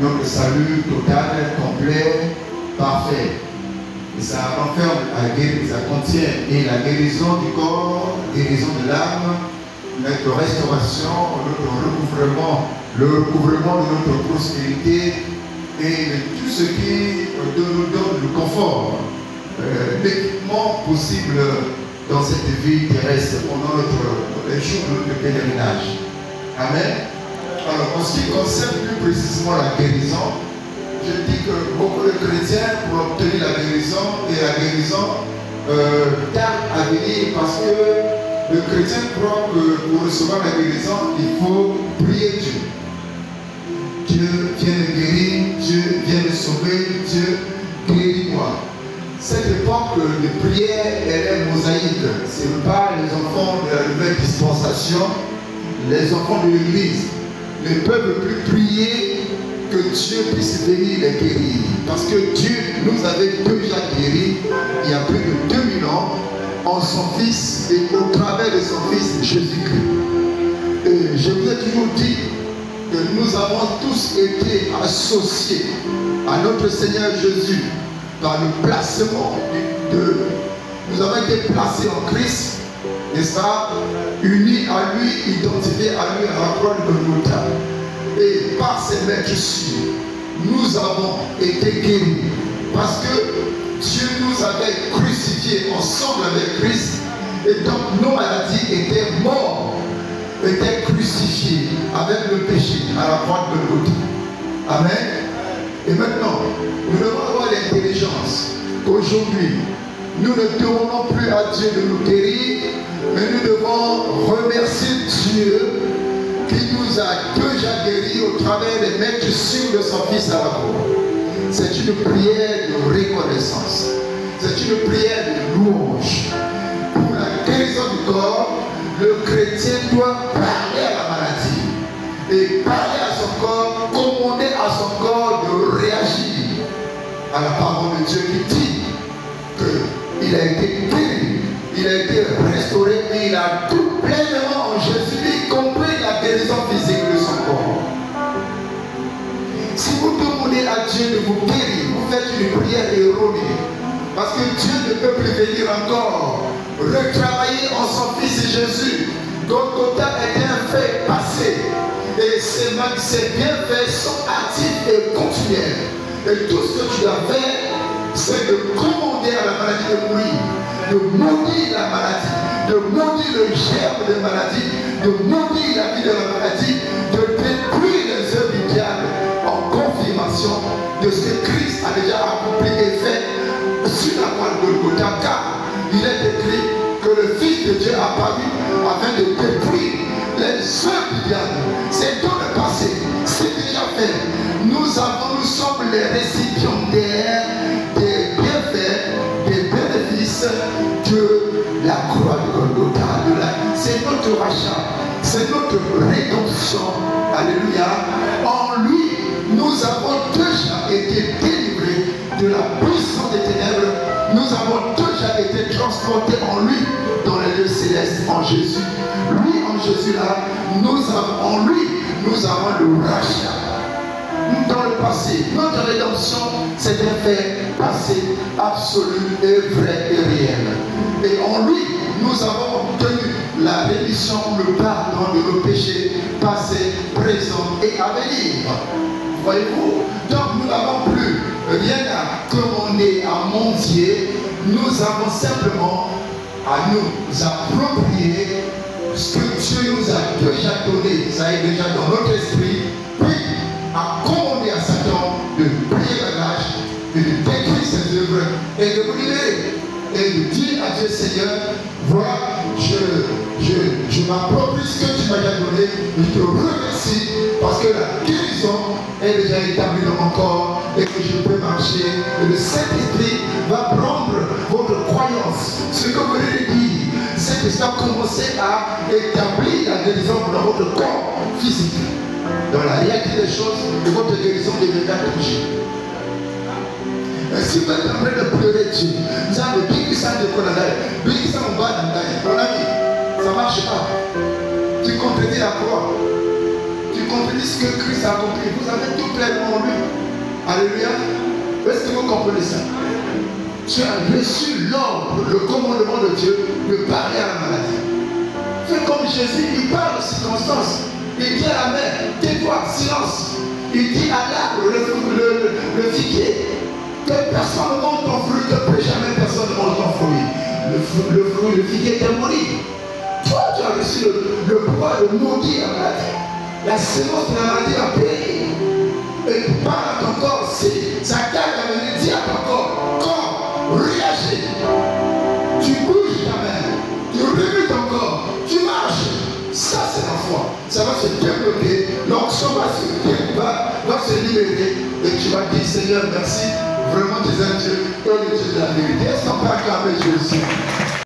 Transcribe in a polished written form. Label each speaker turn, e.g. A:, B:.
A: notre salut total, complet, parfait. Et ça renferme la guérison, ça contient et la guérison du corps, la guérison de l'âme, notre restauration, notre le recouvrement de notre prospérité et de tout ce qui nous donne le confort, l'équipement possible dans cette vie terrestre pendant les jours de notre pèlerinage. Amen. Alors, en ce qui concerne plus précisément la guérison, je dis que beaucoup de chrétiens, pour obtenir la guérison, et la guérison tarde à venir parce que le chrétien croit que pour recevoir la guérison, il faut prier Dieu. Dieu vient me guérir, Dieu vient me sauver, Dieu guéris-moi. Cette époque de prière, elle est mosaïque. Ce n'est pas les enfants de la nouvelle dispensation, les enfants de l'Église ne peuvent plus prier que Dieu puisse venir les guérir. Parce que Dieu nous avait déjà guéris il y a plus de 2000 ans en son Fils et au travers de son Fils Jésus-Christ. Et je vous ai toujours dit que nous avons tous été associés à notre Seigneur Jésus par le placement nous avons été placés en Christ, n'est-ce pas, unis à lui, identifiés à lui à la croix de Golgotha. Et par ces maîtresses, nous avons été guéris. Parce que Dieu nous avait crucifiés ensemble avec Christ. Et donc nos maladies étaient mortes, étaient crucifiées avec le péché à la croix de Golgotha. Amen. Et maintenant, nous devons avoir l'intelligence qu'aujourd'hui, nous ne demandons plus à Dieu de nous guérir, mais nous devons remercier Dieu qui nous a déjà guéris au travers des maîtresses de son Fils à la croix. C'est une prière de reconnaissance. C'est une prière de louange. Pour la guérison du corps, le chrétien doit parler à la maladie. Et parler à son corps, commander à son corps de réagir à la parole de Dieu qui dit qu'il a été guéri, il a été restauré et il a tout pleinement en Jésus, y compris la guérison physique de son corps. Si vous demandez à Dieu de vous guérir, vous faites une prière erronée. Parce que Dieu ne peut plus venir encore retravailler en son Fils Jésus. Golgotha est un fait passé. Et ces bienfaits sont actifs et continuels. Et tout ce que tu dois faire, c'est de commander à la maladie de mourir, de maudire la maladie, de maudire le germe de maladie, de maudire la vie de la maladie, de détruire les œuvres du diable en confirmation de ce que Christ a déjà accompli et fait sur la croix de Golgotha. Car il est écrit que le Fils de Dieu a paru afin de détruire les œuvres du diable. C'est dans le passé, c'est déjà fait. Nous sommes les récipiendaires des bienfaits, des bénéfices de la croix de Golgotha. C'est notre rachat, c'est notre rédemption. Alléluia. En lui, nous avons déjà été délivrés de la puissance des ténèbres. Nous avons déjà été transportés en lui dans les lieux célestes, en Jésus. Lui, en Jésus là, en lui, nous avons le rachat. Dans le passé, notre rédemption, c'est un fait passé, absolu et vrai et réel. Et en lui, nous avons obtenu la rémission, le pardon de nos péchés passés, présents et à venir. Voyez-vous? Donc nous n'avons plus rien à commander, à mendier. Nous avons simplement à nous approprier ce que Dieu nous a déjà donné. Ça est déjà dans notre esprit. Puis à commander à Satan de prier la nage, de détruire ses œuvres et de vous libérer. Et de dire à Dieu, Seigneur, voilà, je m'approprie ce que tu m'as déjà donné, je te remercie parce que la guérison est déjà établie dans mon corps et que je peux marcher. Et le Saint-Esprit va prendre votre croyance, ce que vous venez de dire. Saint-Esprit va commencer à établir la guérison dans votre corps physique. Dans la réalité des choses, votre guérison deviendra touchée. Si vous êtes en train de pleurer Dieu, vous avez dit ça de Konadai, dit ça en bas d'Andaï, mon ami, ça ne marche pas. Tu contredis la croix. Tu contredis ce que Christ a accompli. Vous avez tout pleinement en lui. Alléluia. Est-ce que vous comprenez ça? Tu as reçu l'ordre, le commandement de Dieu de parler à la maladie. Fais comme Jésus, il parle aux circonstances. Il dit à la mer, tais-toi, silence. Il dit à l'arbre, le figuier, que personne ne mange ton fruit, que plus jamais personne ne mange ton fruit. Le figuier est mort. Toi, tu as reçu le pouvoir de maudire la maladie. La sémence de la maladie va périr. Et tu parles à ton corps, si ça garde à venir, dis à ton corps, corps, réagis. Tu bouges ta main, tu remues ton corps, tu marches. Ça, c'est la foi. Ça va se développer, l'onction va se libérer. Et tu vas dire, Seigneur, merci. Vraiment, tu es un Dieu, tu es la vérité. Est-ce qu'on peut acclamer Jésus?